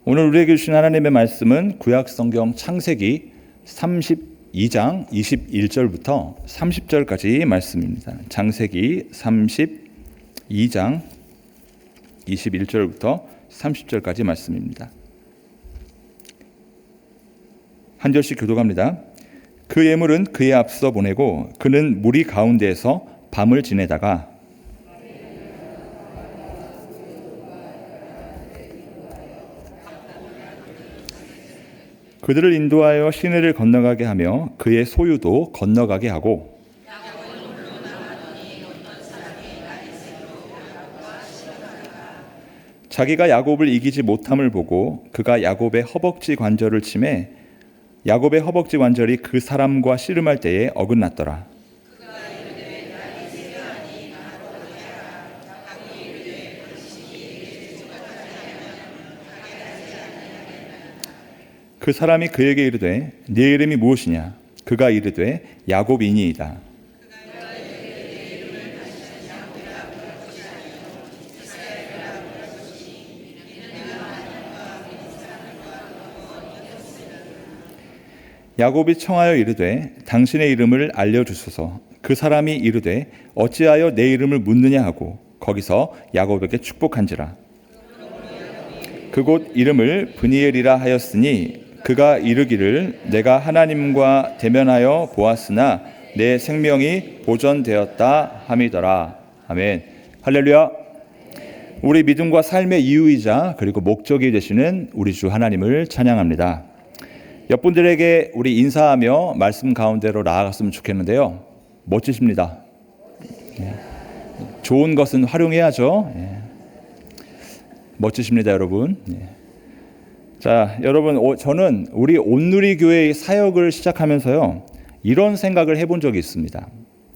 오늘 우리에게 주신 하나님의 말씀은 구약성경 창세기 32장 21절부터 30절까지 말씀입니다. 창세기 32장 21절부터 30절까지 말씀입니다. 한 절씩 교독합니다. 그 예물은 그의 앞서 보내고 그는 무리 가운데에서 밤을 지내다가 그들을 인도하여 시내를 건너가게 하며 그의 소유도 건너가게 하고 자기가 야곱을 이기지 못함을 보고 그가 야곱의 허벅지 관절을 치매 야곱의 허벅지 관절이 그 사람과 씨름할 때에 어긋났더라. 그 사람이 그에게 이르되 네 이름이 무엇이냐? 그가 이르되 야곱이니이다. 야곱이 청하여 이르되 당신의 이름을 알려주소서. 그 사람이 이르되 어찌하여 내 이름을 묻느냐 하고 거기서 야곱에게 축복한지라. 그곳 이름을 브니엘이라 하였으니 그가 이르기를 내가 하나님과 대면하여 보았으나 내 생명이 보존되었다 함이더라. 아멘. 할렐루야. 우리 믿음과 삶의 이유이자 그리고 목적이 되시는 우리 주 하나님을 찬양합니다. 옆분들에게 우리 인사하며 말씀 가운데로 나아갔으면 좋겠는데요. 멋지십니다. 좋은 것은 활용해야죠. 멋지십니다, 여러분. 자, 여러분, 저는 우리 온누리교회의 사역을 시작하면서요, 이런 생각을 해본 적이 있습니다.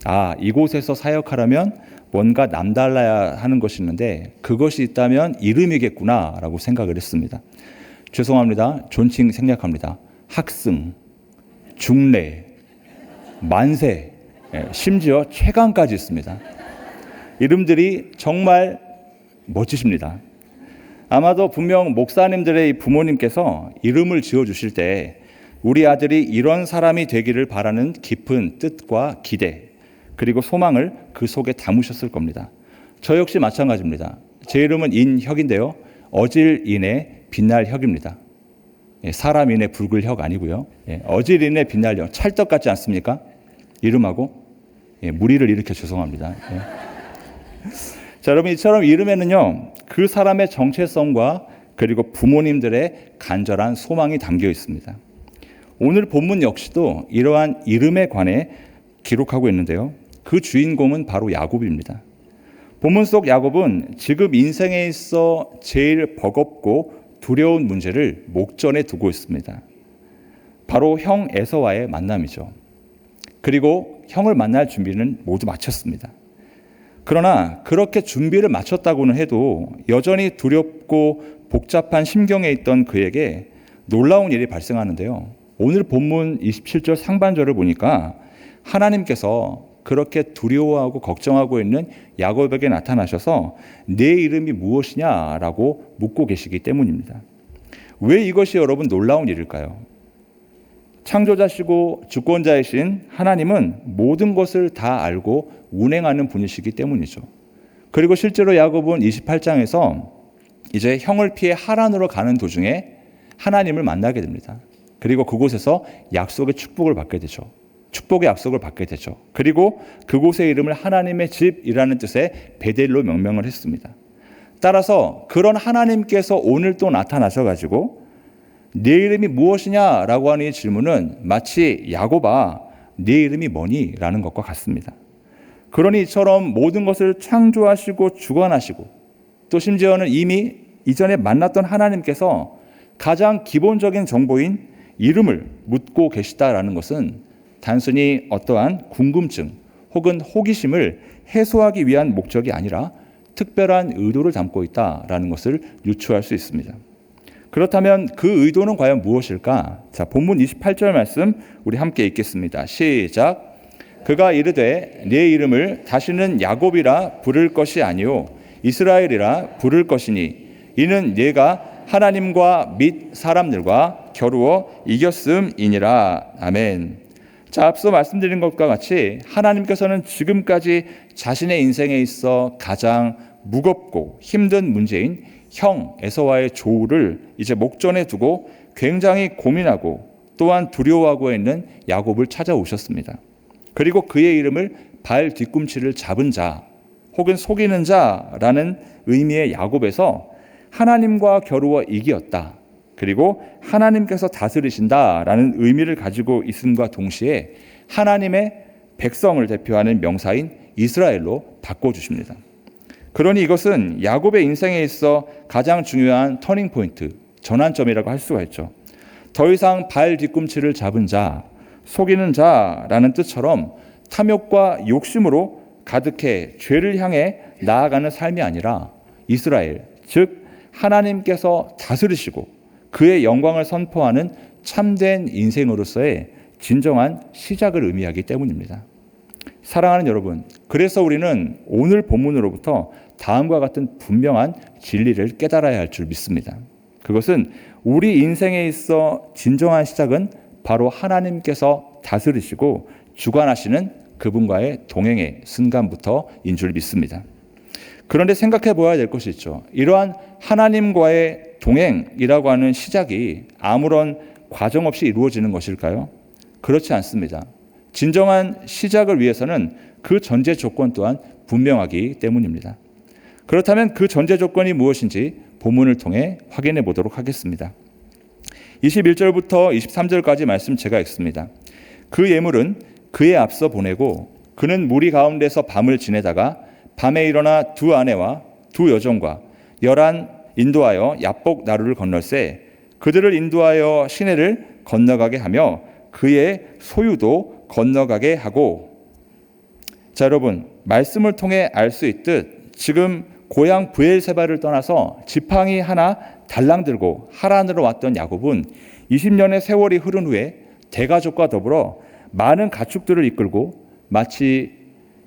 아, 이곳에서 사역하려면 뭔가 남달라야 하는 것이 있는데 그것이 있다면 이름이겠구나라고 생각을 했습니다. 죄송합니다. 존칭 생략합니다. 학승, 중례, 만세, 심지어 최강까지 있습니다. 이름들이 정말 멋지십니다. 아마도 분명 목사님들의 부모님께서 이름을 지어주실 때 우리 아들이 이런 사람이 되기를 바라는 깊은 뜻과 기대 그리고 소망을 그 속에 담으셨을 겁니다. 저 역시 마찬가지입니다. 제 이름은 인혁인데요. 어질인의 빛날 혁입니다. 사람인의 붉을 혁 아니고요. 어질인의 빛날 혁. 찰떡 같지 않습니까? 이름하고 무리를 일으켜 죄송합니다. 자, 여러분 이처럼 이름에는요 그 사람의 정체성과 그리고 부모님들의 간절한 소망이 담겨 있습니다. 오늘 본문 역시도 이러한 이름에 관해 기록하고 있는데요. 그 주인공은 바로 야곱입니다. 본문 속 야곱은 지금 인생에 있어 제일 버겁고 두려운 문제를 목전에 두고 있습니다. 바로 형 에서와의 만남이죠. 그리고 형을 만날 준비는 모두 마쳤습니다. 그러나 그렇게 준비를 마쳤다고는 해도 여전히 두렵고 복잡한 심경에 있던 그에게 놀라운 일이 발생하는데요. 오늘 본문 27절 상반절을 보니까 하나님께서 그렇게 두려워하고 걱정하고 있는 야곱에게 나타나셔서 내 이름이 무엇이냐라고 묻고 계시기 때문입니다. 왜 이것이 여러분 놀라운 일일까요? 창조자시고 주권자이신 하나님은 모든 것을 다 알고 운행하는 분이시기 때문이죠. 그리고 실제로 야곱은 28장에서 이제 형을 피해 하란으로 가는 도중에 하나님을 만나게 됩니다. 그리고 그곳에서 약속의 축복을 받게 되죠. 축복의 약속을 받게 되죠. 그리고 그곳의 이름을 하나님의 집이라는 뜻의 베델로 명명을 했습니다. 따라서 그런 하나님께서 오늘 또 나타나셔가지고 네 이름이 무엇이냐라고 하는 이 질문은 마치 야곱아 네 이름이 뭐니? 라는 것과 같습니다. 그러니 이처럼 모든 것을 창조하시고 주관하시고 또 심지어는 이미 이전에 만났던 하나님께서 가장 기본적인 정보인 이름을 묻고 계시다라는 것은 단순히 어떠한 궁금증 혹은 호기심을 해소하기 위한 목적이 아니라 특별한 의도를 담고 있다라는 것을 유추할 수 있습니다. 그렇다면 그 의도는 과연 무엇일까? 자, 본문 28절 말씀 우리 함께 읽겠습니다. 시작. 그가 이르되 네 이름을 다시는 야곱이라 부를 것이 아니요 이스라엘이라 부를 것이니 이는 네가 하나님과 및 사람들과 겨루어 이겼음이니라. 아멘. 자, 앞서 말씀드린 것과 같이 하나님께서는 지금까지 자신의 인생에 있어 가장 무겁고 힘든 문제인 형 에서와의 조우를 이제 목전에 두고 굉장히 고민하고 또한 두려워하고 있는 야곱을 찾아오셨습니다. 그리고 그의 이름을 발 뒤꿈치를 잡은 자 혹은 속이는 자라는 의미의 야곱에서 하나님과 겨루어 이기었다. 그리고 하나님께서 다스리신다라는 의미를 가지고 있음과 동시에 하나님의 백성을 대표하는 명사인 이스라엘로 바꿔주십니다. 그러니 이것은 야곱의 인생에 있어 가장 중요한 터닝 포인트, 전환점이라고 할 수가 있죠. 더 이상 발 뒤꿈치를 잡은 자, 속이는 자라는 뜻처럼 탐욕과 욕심으로 가득해 죄를 향해 나아가는 삶이 아니라 이스라엘, 즉 하나님께서 다스리시고 그의 영광을 선포하는 참된 인생으로서의 진정한 시작을 의미하기 때문입니다. 사랑하는 여러분, 그래서 우리는 오늘 본문으로부터 다음과 같은 분명한 진리를 깨달아야 할 줄 믿습니다. 그것은 우리 인생에 있어 진정한 시작은 바로 하나님께서 다스리시고 주관하시는 그분과의 동행의 순간부터인 줄 믿습니다. 그런데 생각해 보아야 될 것이 있죠. 이러한 하나님과의 동행이라고 하는 시작이 아무런 과정 없이 이루어지는 것일까요? 그렇지 않습니다. 진정한 시작을 위해서는 그 전제 조건 또한 분명하기 때문입니다. 그렇다면 그 전제 조건이 무엇인지 본문을 통해 확인해 보도록 하겠습니다. 21절부터 23절까지 말씀 제가 읽습니다. 그 예물은 그에 앞서 보내고 그는 무리 가운데서 밤을 지내다가 밤에 일어나 두 아내와 두 여종과 11 인도하여 야복 나루를 건널세 그들을 인도하여 시내를 건너가게 하며 그의 소유도 건너가게 하고. 자, 여러분, 말씀을 통해 알 수 있듯 지금 고향 브엘세바를 떠나서 지팡이 하나 달랑 들고 하란으로 왔던 야곱은 20년의 세월이 흐른 후에 대가족과 더불어 많은 가축들을 이끌고 마치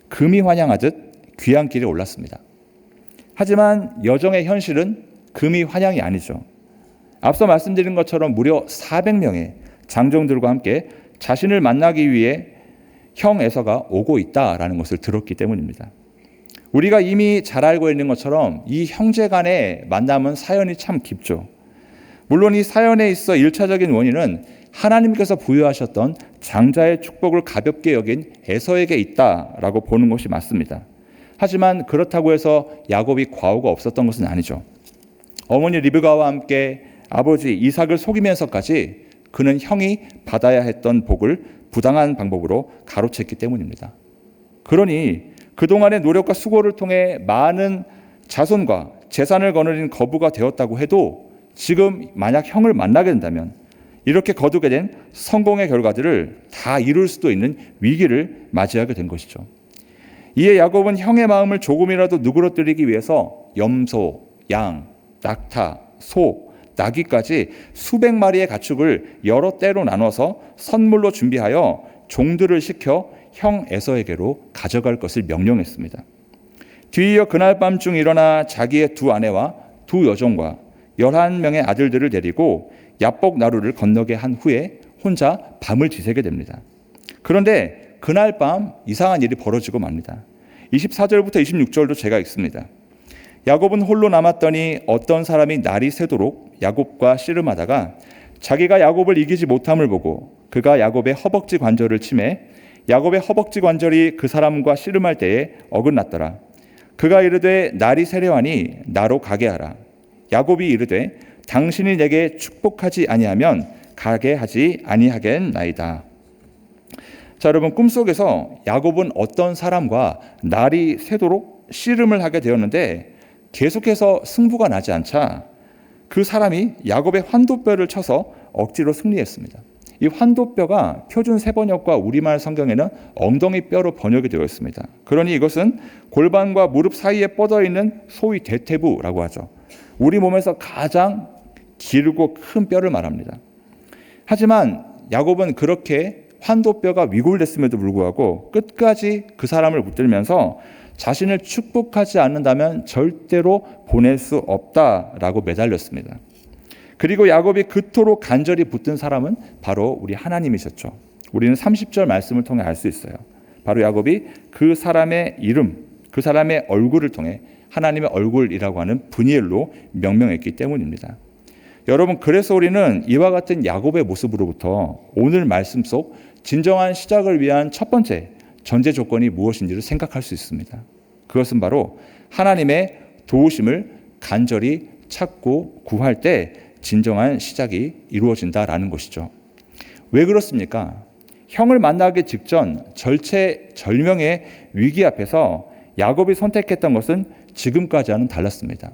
금이 환향하듯 귀향길에 올랐습니다. 하지만 여정의 현실은 금이 환향이 아니죠. 앞서 말씀드린 것처럼 무려 400명의 장정들과 함께 자신을 만나기 위해 형 에서가 오고 있다라는 것을 들었기 때문입니다. 우리가 이미 잘 알고 있는 것처럼 이 형제 간의 만남은 사연이 참 깊죠. 물론 이 사연에 있어 1차적인 원인은 하나님께서 부여하셨던 장자의 축복을 가볍게 여긴 에서에게 있다라고 보는 것이 맞습니다. 하지만 그렇다고 해서 야곱이 과오가 없었던 것은 아니죠. 어머니 리브가와 함께 아버지 이삭을 속이면서까지 그는 형이 받아야 했던 복을 부당한 방법으로 가로챘기 때문입니다. 그러니 그동안의 노력과 수고를 통해 많은 자손과 재산을 거느린 거부가 되었다고 해도 지금 만약 형을 만나게 된다면 이렇게 거두게 된 성공의 결과들을 다 이룰 수도 있는 위기를 맞이하게 된 것이죠. 이에 야곱은 형의 마음을 조금이라도 누그러뜨리기 위해서 염소, 양, 낙타, 소, 나귀까지 수백 마리의 가축을 여러 때로 나눠서 선물로 준비하여 종들을 시켜 형 에서에게로 가져갈 것을 명령했습니다. 뒤이어 그날 밤중 일어나 자기의 두 아내와 두 여종과 11명의 아들들을 데리고 야복 나루를 건너게 한 후에 혼자 밤을 지새게 됩니다. 그런데 그날 밤 이상한 일이 벌어지고 맙니다. 24절부터 26절도 제가 읽습니다. 야곱은 홀로 남았더니 어떤 사람이 날이 새도록 야곱과 씨름하다가 자기가 야곱을 이기지 못함을 보고 그가 야곱의 허벅지 관절을 치매 야곱의 허벅지 관절이 그 사람과 씨름할 때에 어긋났더라. 그가 이르되 날이 세려하니 나로 가게 하라. 야곱이 이르되 당신이 내게 축복하지 아니하면 가게 하지 아니하겠나이다. 자, 여러분, 꿈속에서 야곱은 어떤 사람과 날이 새도록 씨름을 하게 되었는데 계속해서 승부가 나지 않자 그 사람이 야곱의 환도뼈를 쳐서 억지로 승리했습니다. 이 환도뼈가 표준 세번역과 우리말 성경에는 엉덩이 뼈로 번역이 되어 있습니다. 그러니 이것은 골반과 무릎 사이에 뻗어 있는 소위 대퇴부라고 하죠. 우리 몸에서 가장 길고 큰 뼈를 말합니다. 하지만 야곱은 그렇게 환도뼈가 위골됐음에도 불구하고 끝까지 그 사람을 붙들면서 자신을 축복하지 않는다면 절대로 보낼 수 없다라고 매달렸습니다. 그리고 야곱이 그토록 간절히 붙든 사람은 바로 우리 하나님이셨죠. 우리는 30절 말씀을 통해 알 수 있어요. 바로 야곱이 그 사람의 이름, 그 사람의 얼굴을 통해 하나님의 얼굴이라고 하는 브니엘로 명명했기 때문입니다. 여러분, 그래서 우리는 이와 같은 야곱의 모습으로부터 오늘 말씀 속 진정한 시작을 위한 첫 번째 전제 조건이 무엇인지를 생각할 수 있습니다. 그것은 바로 하나님의 도우심을 간절히 찾고 구할 때 진정한 시작이 이루어진다라는 것이죠. 왜 그렇습니까? 형을 만나기 직전 절체절명의 위기 앞에서 야곱이 선택했던 것은 지금까지와는 달랐습니다.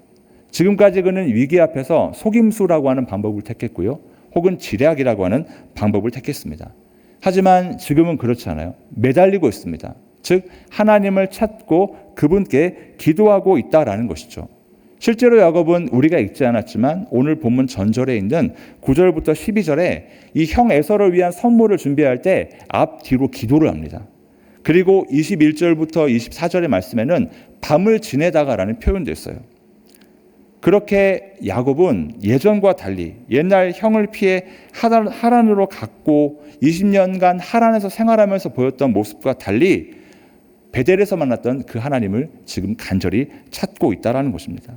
지금까지 그는 위기 앞에서 속임수라고 하는 방법을 택했고요. 혹은 지략이라고 하는 방법을 택했습니다. 하지만 지금은 그렇지 않아요. 매달리고 있습니다. 즉 하나님을 찾고 그분께 기도하고 있다라는 것이죠. 실제로 야곱은 우리가 읽지 않았지만 오늘 본문 전절에 있는 9절부터 12절에 이 형 에서를 위한 선물을 준비할 때 앞뒤로 기도를 합니다. 그리고 21절부터 24절의 말씀에는 밤을 지내다가라는 표현도 있어요. 그렇게 야곱은 예전과 달리 옛날 형을 피해 하란으로 갔고 20년간 하란에서 생활하면서 보였던 모습과 달리 베델에서 만났던 그 하나님을 지금 간절히 찾고 있다는 것입니다.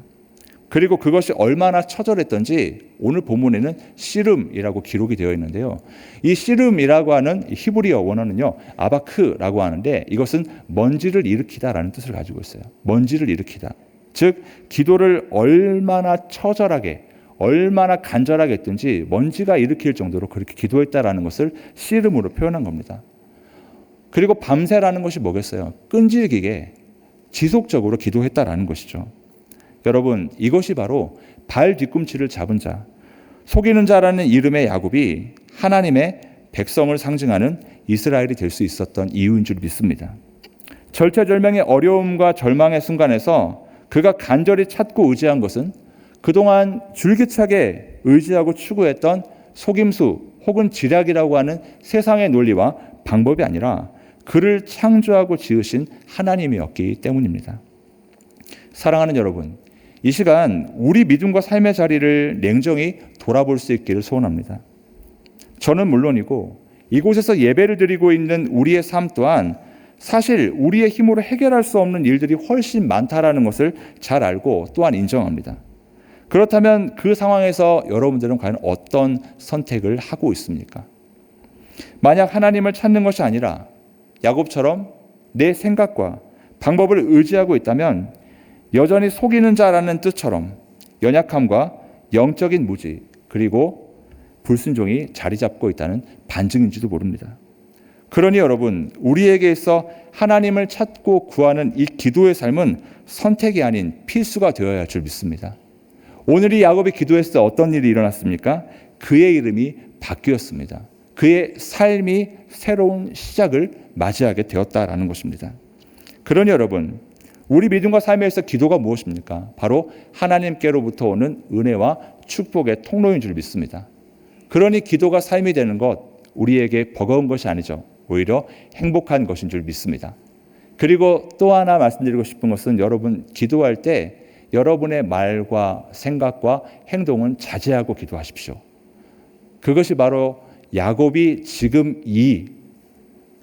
그리고 그것이 얼마나 처절했던지 오늘 본문에는 씨름이라고 기록이 되어 있는데요. 이 씨름이라고 하는 히브리어 원어는요, 아바크라고 하는데 이것은 먼지를 일으키다라는 뜻을 가지고 있어요. 먼지를 일으키다. 즉 기도를 얼마나 처절하게, 얼마나 간절하게 했든지 먼지가 일으킬 정도로 그렇게 기도했다라는 것을 씨름으로 표현한 겁니다. 그리고 밤새라는 것이 뭐겠어요? 끈질기게 지속적으로 기도했다라는 것이죠. 여러분, 이것이 바로 발 뒤꿈치를 잡은 자, 속이는 자라는 이름의 야곱이 하나님의 백성을 상징하는 이스라엘이 될 수 있었던 이유인 줄 믿습니다. 절체절명의 어려움과 절망의 순간에서 그가 간절히 찾고 의지한 것은 그동안 줄기차게 의지하고 추구했던 속임수 혹은 지략이라고 하는 세상의 논리와 방법이 아니라 그를 창조하고 지으신 하나님이었기 때문입니다. 사랑하는 여러분, 이 시간 우리 믿음과 삶의 자리를 냉정히 돌아볼 수 있기를 소원합니다. 저는 물론이고 이곳에서 예배를 드리고 있는 우리의 삶 또한 사실 우리의 힘으로 해결할 수 없는 일들이 훨씬 많다라는 것을 잘 알고 또한 인정합니다. 그렇다면 그 상황에서 여러분들은 과연 어떤 선택을 하고 있습니까? 만약 하나님을 찾는 것이 아니라 야곱처럼 내 생각과 방법을 의지하고 있다면 여전히 속이는 자라는 뜻처럼 연약함과 영적인 무지 그리고 불순종이 자리 잡고 있다는 반증인지도 모릅니다. 그러니 여러분, 우리에게 있어 하나님을 찾고 구하는 이 기도의 삶은 선택이 아닌 필수가 되어야 할 줄 믿습니다. 오늘 이 야곱이 기도했을 때 어떤 일이 일어났습니까? 그의 이름이 바뀌었습니다. 그의 삶이 새로운 시작을 맞이하게 되었다라는 것입니다. 그러니 여러분, 우리 믿음과 삶에 있어 기도가 무엇입니까? 바로 하나님께로부터 오는 은혜와 축복의 통로인 줄 믿습니다. 그러니 기도가 삶이 되는 것, 우리에게 버거운 것이 아니죠. 오히려 행복한 것인 줄 믿습니다. 그리고 또 하나 말씀드리고 싶은 것은 여러분, 기도할 때 여러분의 말과 생각과 행동은 자제하고 기도하십시오. 그것이 바로 야곱이 지금 이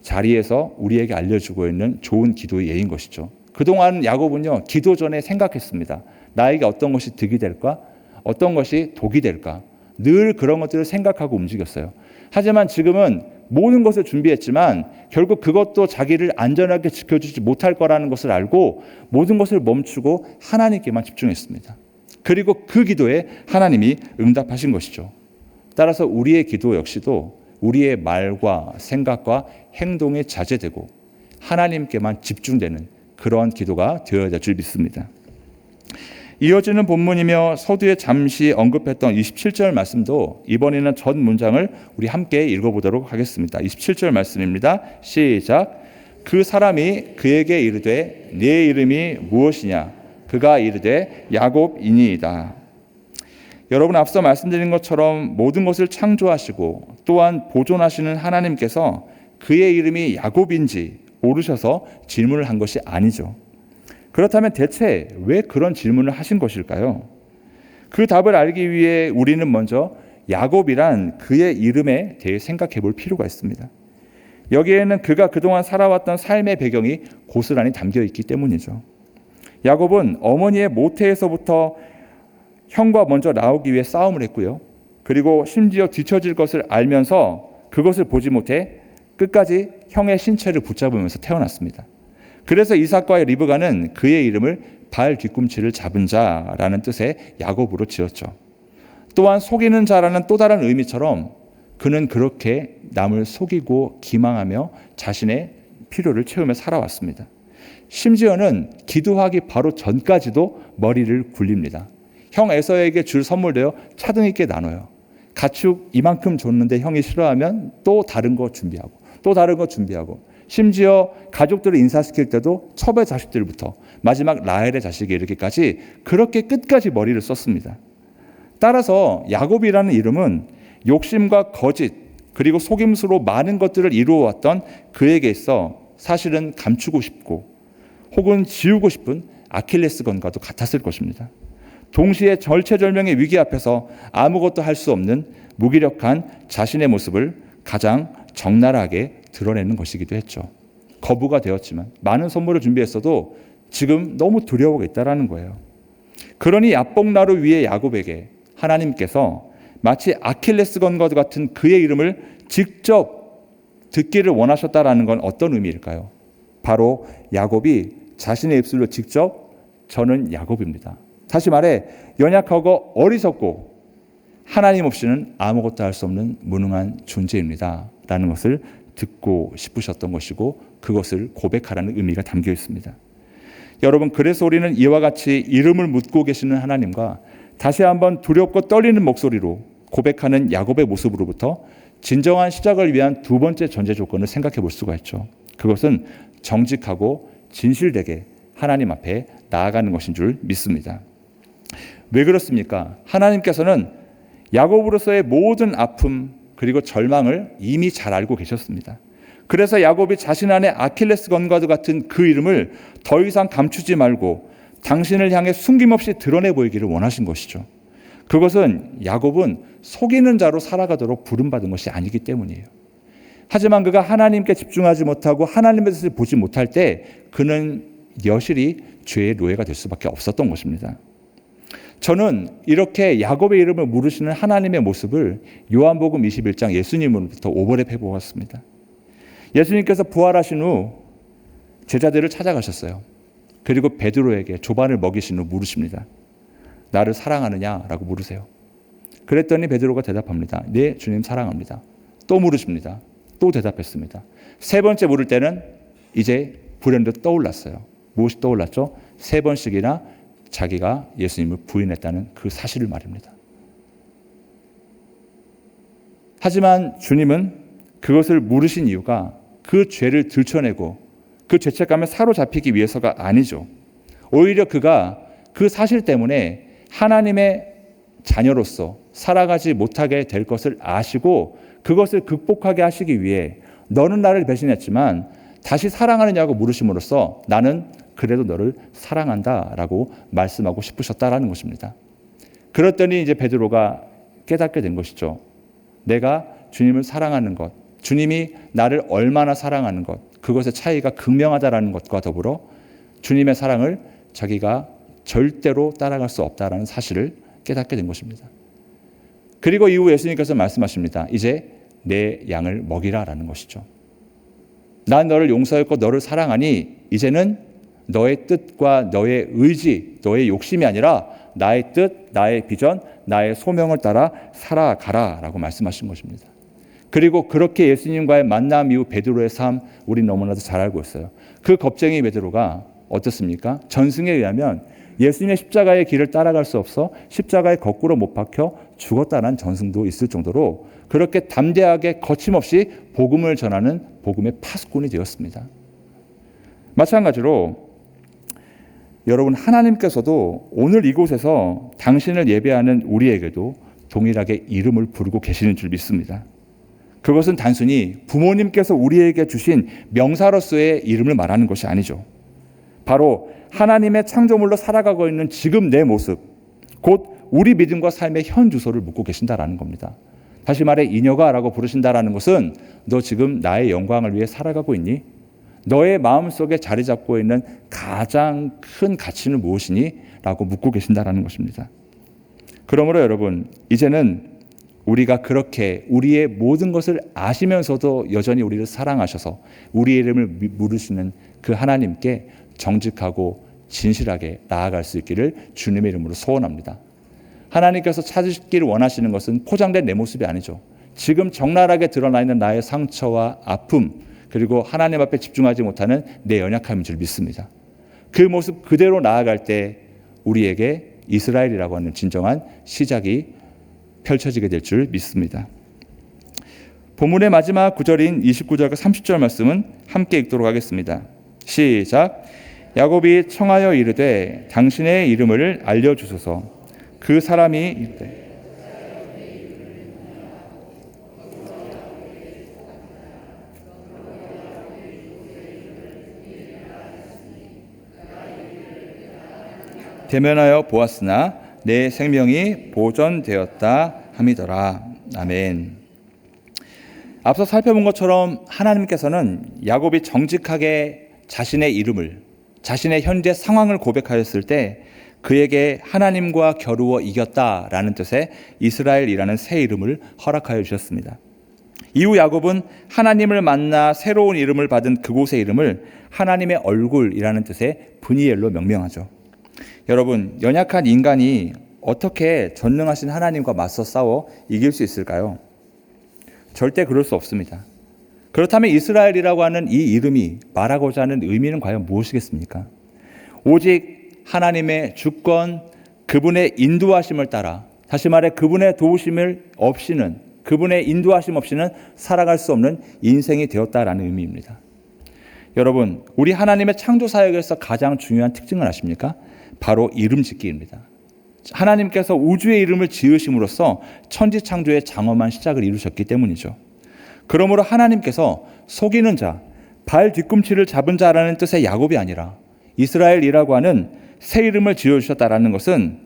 자리에서 우리에게 알려주고 있는 좋은 기도의 예인 것이죠. 그동안 야곱은요, 기도 전에 생각했습니다. 나에게 어떤 것이 득이 될까? 어떤 것이 독이 될까? 늘 그런 것들을 생각하고 움직였어요. 하지만 지금은 모든 것을 준비했지만 결국 그것도 자기를 안전하게 지켜주지 못할 거라는 것을 알고 모든 것을 멈추고 하나님께만 집중했습니다. 그리고 그 기도에 하나님이 응답하신 것이죠. 따라서 우리의 기도 역시도 우리의 말과 생각과 행동이 자제되고 하나님께만 집중되는 그러한 기도가 되어야 될 줄 믿습니다. 이어지는 본문이며 서두에 잠시 언급했던 27절 말씀도 이번에는 전 문장을 우리 함께 읽어보도록 하겠습니다. 27절 말씀입니다. 시작. 그 사람이 그에게 이르되 네 이름이 무엇이냐? 그가 이르되 야곱이니이다. 여러분, 앞서 말씀드린 것처럼 모든 것을 창조하시고 또한 보존하시는 하나님께서 그의 이름이 야곱인지 모르셔서 질문을 한 것이 아니죠. 그렇다면 대체 왜 그런 질문을 하신 것일까요? 그 답을 알기 위해 우리는 먼저 야곱이란 그의 이름에 대해 생각해 볼 필요가 있습니다. 여기에는 그가 그동안 살아왔던 삶의 배경이 고스란히 담겨 있기 때문이죠. 야곱은 어머니의 모태에서부터 형과 먼저 나오기 위해 싸움을 했고요. 그리고 심지어 뒤처질 것을 알면서 그것을 보지 못해 끝까지 형의 신체를 붙잡으면서 태어났습니다. 그래서 이삭과 리브가는 그의 이름을 발 뒤꿈치를 잡은 자라는 뜻의 야곱으로 지었죠. 또한 속이는 자라는 또 다른 의미처럼 그는 그렇게 남을 속이고 기망하며 자신의 필요를 채우며 살아왔습니다. 심지어는 기도하기 바로 전까지도 머리를 굴립니다. 형 에서에게 줄 선물되어 차등 있게 나눠요. 가축 이만큼 줬는데 형이 싫어하면 또 다른 거 준비하고 또 다른 거 준비하고, 심지어 가족들을 인사시킬 때도 첩의 자식들부터 마지막 라헬의 자식에 이르기까지 그렇게 끝까지 머리를 썼습니다. 따라서 야곱이라는 이름은 욕심과 거짓 그리고 속임수로 많은 것들을 이루어왔던 그에게 있어 사실은 감추고 싶고 혹은 지우고 싶은 아킬레스건과도 같았을 것입니다. 동시에 절체절명의 위기 앞에서 아무것도 할 수 없는 무기력한 자신의 모습을 가장 적나라하게 드러내는 것이기도 했죠. 거부가 되었지만 많은 선물을 준비했어도 지금 너무 두려워했다라는 거예요. 그러니 야복나루 위의 야곱에게 하나님께서 마치 아킬레스건과 같은 그의 이름을 직접 듣기를 원하셨다라는 건 어떤 의미일까요? 바로 야곱이 자신의 입술로 직접 저는 야곱입니다, 다시 말해 연약하고 어리석고 하나님 없이는 아무것도 할 수 없는 무능한 존재입니다 라는 것을 듣고 싶으셨던 것이고 그것을 고백하라는 의미가 담겨 있습니다. 여러분, 그래서 우리는 이와 같이 이름을 묻고 계시는 하나님과 다시 한번 두렵고 떨리는 목소리로 고백하는 야곱의 모습으로부터 진정한 시작을 위한 두 번째 전제 조건을 생각해 볼 수가 있죠. 그것은 정직하고 진실되게 하나님 앞에 나아가는 것인 줄 믿습니다. 왜 그렇습니까? 하나님께서는 야곱으로서의 모든 아픔 그리고 절망을 이미 잘 알고 계셨습니다. 그래서 야곱이 자신 안에 아킬레스건과도 같은 그 이름을 더 이상 감추지 말고 당신을 향해 숨김없이 드러내 보이기를 원하신 것이죠. 그것은 야곱은 속이는 자로 살아가도록 부름받은 것이 아니기 때문이에요. 하지만 그가 하나님께 집중하지 못하고 하나님의 뜻을 보지 못할 때 그는 여실히 죄의 노예가 될 수밖에 없었던 것입니다. 저는 이렇게 야곱의 이름을 물으시는 하나님의 모습을 요한복음 21장 예수님으로부터 오버랩해 보았습니다. 예수님께서 부활하신 후 제자들을 찾아가셨어요. 그리고 베드로에게 조반을 먹이신 후 물으십니다. 나를 사랑하느냐라고 물으세요. 그랬더니 베드로가 대답합니다. 네, 주님 사랑합니다. 또 물으십니다. 또 대답했습니다. 세 번째 물을 때는 이제 불현듯 떠올랐어요. 무엇이 떠올랐죠? 세 번씩이나 자기가 예수님을 부인했다는 그 사실을 말입니다. 하지만 주님은 그것을 물으신 이유가 그 죄를 들춰내고 그 죄책감에 사로잡히기 위해서가 아니죠. 오히려 그가 그 사실 때문에 하나님의 자녀로서 살아가지 못하게 될 것을 아시고 그것을 극복하게 하시기 위해 너는 나를 배신했지만 다시 사랑하느냐고 물으심으로써 나는 그래도 너를 사랑한다라고 말씀하고 싶으셨다라는 것입니다. 그랬더니 이제 베드로가 깨닫게 된 것이죠. 내가 주님을 사랑하는 것, 주님이 나를 얼마나 사랑하는 것, 그것의 차이가 극명하다라는 것과 더불어 주님의 사랑을 자기가 절대로 따라갈 수 없다라는 사실을 깨닫게 된 것입니다. 그리고 이후 예수님께서 말씀하십니다. 이제 내 양을 먹이라라는 것이죠. 난 너를 용서했고 너를 사랑하니 이제는 너의 뜻과 너의 의지, 너의 욕심이 아니라 나의 뜻, 나의 비전, 나의 소명을 따라 살아가라라고 말씀하신 것입니다. 그리고 그렇게 예수님과의 만남 이후 베드로의 삶 우리 너무나도 잘 알고 있어요. 그 겁쟁이 베드로가 어떻습니까? 전승에 의하면 예수님의 십자가의 길을 따라갈 수 없어 십자가에 거꾸로 못 박혀 죽었다는 전승도 있을 정도로 그렇게 담대하게 거침없이 복음을 전하는 복음의 파수꾼이 되었습니다. 마찬가지로 여러분, 하나님께서도 오늘 이곳에서 당신을 예배하는 우리에게도 동일하게 이름을 부르고 계시는 줄 믿습니다. 그것은 단순히 부모님께서 우리에게 주신 명사로서의 이름을 말하는 것이 아니죠. 바로 하나님의 창조물로 살아가고 있는 지금 내 모습, 곧 우리 믿음과 삶의 현 주소를 묻고 계신다라는 겁니다. 다시 말해 이녀가라고 부르신다라는 것은 너 지금 나의 영광을 위해 살아가고 있니? 너의 마음속에 자리 잡고 있는 가장 큰 가치는 무엇이니? 라고 묻고 계신다라는 것입니다. 그러므로 여러분, 이제는 우리가 그렇게 우리의 모든 것을 아시면서도 여전히 우리를 사랑하셔서 우리의 이름을 물으시는 그 하나님께 정직하고 진실하게 나아갈 수 있기를 주님의 이름으로 소원합니다. 하나님께서 찾으시기를 원하시는 것은 포장된 내 모습이 아니죠. 지금 적나라하게 드러나 있는 나의 상처와 아픔, 그리고 하나님 앞에 집중하지 못하는 내 연약함인 줄 믿습니다. 그 모습 그대로 나아갈 때 우리에게 이스라엘이라고 하는 진정한 시작이 펼쳐지게 될 줄 믿습니다. 본문의 마지막 구절인 29절과 30절 말씀은 함께 읽도록 하겠습니다. 시작. 야곱이 청하여 이르되 당신의 이름을 알려주소서. 그 사람이 이르되 대면하여 보았으나 내 생명이 보존되었다 함이더라. 아멘. 앞서 살펴본 것처럼 하나님께서는 야곱이 정직하게 자신의 이름을, 자신의 현재 상황을 고백하였을 때 그에게 하나님과 겨루어 이겼다라는 뜻의 이스라엘이라는 새 이름을 허락하여 주셨습니다. 이후 야곱은 하나님을 만나 새로운 이름을 받은 그곳의 이름을 하나님의 얼굴이라는 뜻의 브니엘로 명명하죠. 여러분, 연약한 인간이 어떻게 전능하신 하나님과 맞서 싸워 이길 수 있을까요? 절대 그럴 수 없습니다. 그렇다면 이스라엘이라고 하는 이 이름이 말하고자 하는 의미는 과연 무엇이겠습니까? 오직 하나님의 주권, 그분의 인도하심을 따라, 다시 말해 그분의 도우심을 없이는, 그분의 인도하심 없이는 살아갈 수 없는 인생이 되었다라는 의미입니다. 여러분, 우리 하나님의 창조 사역에서 가장 중요한 특징을 아십니까? 바로 이름 짓기입니다. 하나님께서 우주의 이름을 지으심으로써 천지 창조의 장엄한 시작을 이루셨기 때문이죠. 그러므로 하나님께서 속이는 자, 발 뒤꿈치를 잡은 자라는 뜻의 야곱이 아니라 이스라엘이라고 하는 새 이름을 지어주셨다라는 것은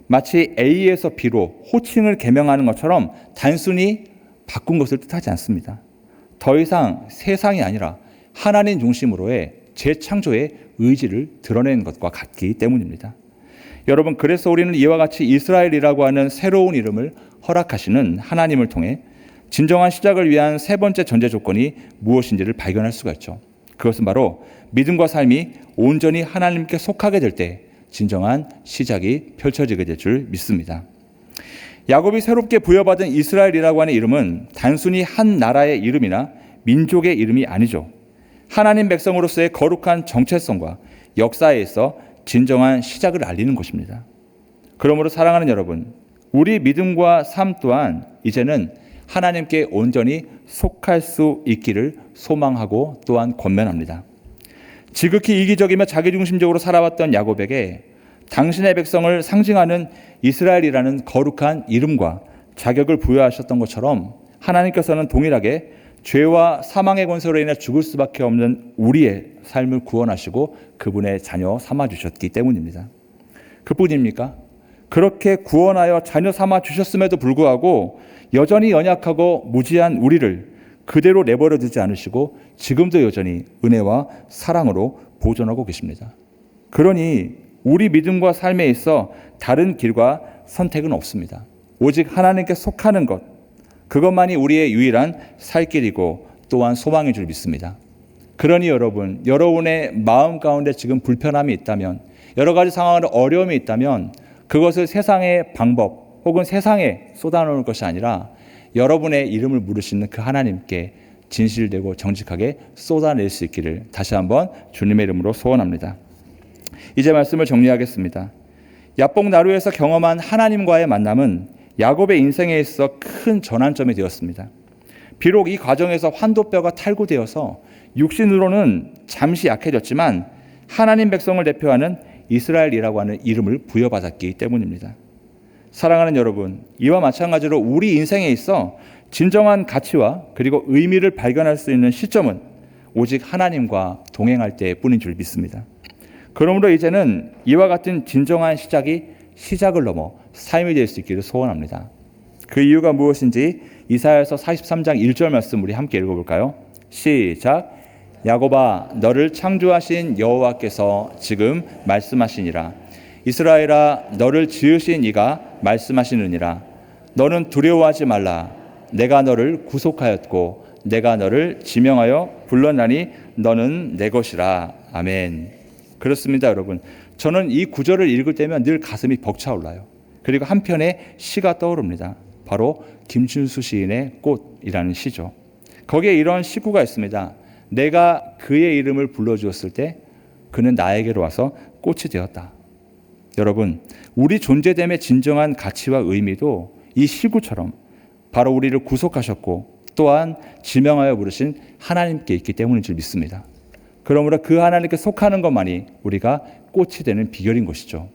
마치 A에서 B로 호칭을 개명하는 것처럼 단순히 바꾼 것을 뜻하지 않습니다. 더 이상 세상이 아니라 하나님 중심으로의 재창조의 의지를 드러낸 것과 같기 때문입니다. 여러분, 그래서 우리는 이와 같이 이스라엘이라고 하는 새로운 이름을 허락하시는 하나님을 통해 진정한 시작을 위한 세 번째 전제 조건이 무엇인지를 발견할 수가 있죠. 그것은 바로 믿음과 삶이 온전히 하나님께 속하게 될 때 진정한 시작이 펼쳐지게 될 줄 믿습니다. 야곱이 새롭게 부여받은 이스라엘이라고 하는 이름은 단순히 한 나라의 이름이나 민족의 이름이 아니죠. 하나님 백성으로서의 거룩한 정체성과 역사에 있어 진정한 시작을 알리는 것입니다. 그러므로 사랑하는 여러분, 우리 믿음과 삶 또한 이제는 하나님께 온전히 속할 수 있기를 소망하고 또한 권면합니다. 지극히 이기적이며 자기중심적으로 살아왔던 야곱에게 당신의 백성을 상징하는 이스라엘이라는 거룩한 이름과 자격을 부여하셨던 것처럼 하나님께서는 동일하게 죄와 사망의 권세로 인해 죽을 수밖에 없는 우리의 삶을 구원하시고 그분의 자녀 삼아주셨기 때문입니다. 그뿐입니까? 그렇게 구원하여 자녀 삼아주셨음에도 불구하고 여전히 연약하고 무지한 우리를 그대로 내버려 두지 않으시고 지금도 여전히 은혜와 사랑으로 보존하고 계십니다. 그러니 우리 믿음과 삶에 있어 다른 길과 선택은 없습니다. 오직 하나님께 속하는 것, 그것만이 우리의 유일한 살 길이고 또한 소망인 줄 믿습니다. 그러니 여러분, 여러분의 마음 가운데 지금 불편함이 있다면, 여러 가지 상황으로 어려움이 있다면 그것을 세상의 방법 혹은 세상에 쏟아놓을 것이 아니라 여러분의 이름을 물으시는 그 하나님께 진실되고 정직하게 쏟아낼 수 있기를 다시 한번 주님의 이름으로 소원합니다. 이제 말씀을 정리하겠습니다. 야복나루에서 경험한 하나님과의 만남은 야곱의 인생에 있어 큰 전환점이 되었습니다. 비록 이 과정에서 환도뼈가 탈구되어서 육신으로는 잠시 약해졌지만 하나님 백성을 대표하는 이스라엘이라고 하는 이름을 부여받았기 때문입니다. 사랑하는 여러분, 이와 마찬가지로 우리 인생에 있어 진정한 가치와 그리고 의미를 발견할 수 있는 시점은 오직 하나님과 동행할 때뿐인 줄 믿습니다. 그러므로 이제는 이와 같은 진정한 시작이 시작을 넘어 삶이 될 수 있기를 소원합니다. 그 이유가 무엇인지 이사야서 43장 1절 말씀 우리 함께 읽어볼까요? 시작. 야곱아 너를 창조하신 여호와께서 지금 말씀하시니라. 이스라엘아 너를 지으신 이가 말씀하시느니라. 너는 두려워하지 말라. 내가 너를 구속하였고 내가 너를 지명하여 불렀나니 너는 내 것이라. 아멘. 그렇습니다, 여러분. 저는 이 구절을 읽을 때면 늘 가슴이 벅차올라요. 그리고 한편의 시가 떠오릅니다. 바로 김춘수 시인의 꽃이라는 시죠. 거기에 이런 시구가 있습니다. 내가 그의 이름을 불러주었을 때 그는 나에게로 와서 꽃이 되었다. 여러분, 우리 존재됨의 진정한 가치와 의미도 이 시구처럼 바로 우리를 구속하셨고 또한 지명하여 부르신 하나님께 있기 때문인 줄 믿습니다. 그러므로 그 하나님께 속하는 것만이 우리가 꽃이 되는 비결인 것이죠.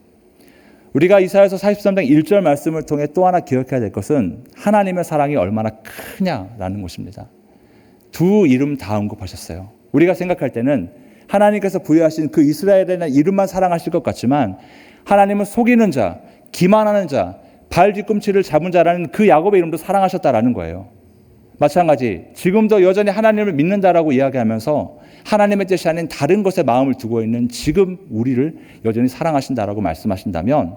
우리가 이사야서 43장 1절 말씀을 통해 또 하나 기억해야 될 것은 하나님의 사랑이 얼마나 크냐라는 것입니다. 두 이름 다 언급하셨어요. 우리가 생각할 때는 하나님께서 부여하신 그 이스라엘이라는 이름만 사랑하실 것 같지만 하나님은 속이는 자, 기만하는 자, 발 뒤꿈치를 잡은 자라는 그 야곱의 이름도 사랑하셨다라는 거예요. 마찬가지 지금도 여전히 하나님을 믿는다라고 이야기하면서 하나님의 뜻이 아닌 다른 것에 마음을 두고 있는 지금 우리를 여전히 사랑하신다라고 말씀하신다면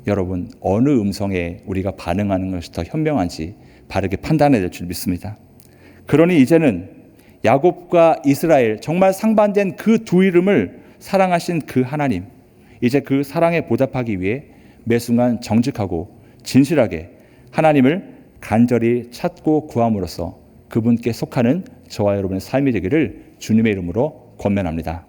여러분 어느 음성에 우리가 반응하는 것이 더 현명한지 바르게 판단해야 될 줄 믿습니다. 그러니 이제는 야곱과 이스라엘 정말 상반된 그 두 이름을 사랑하신 그 하나님, 이제 그 사랑에 보답하기 위해 매 순간 정직하고 진실하게 하나님을 간절히 찾고 구함으로써 그분께 속하는 저와 여러분의 삶이 되기를 주님의 이름으로 권면합니다.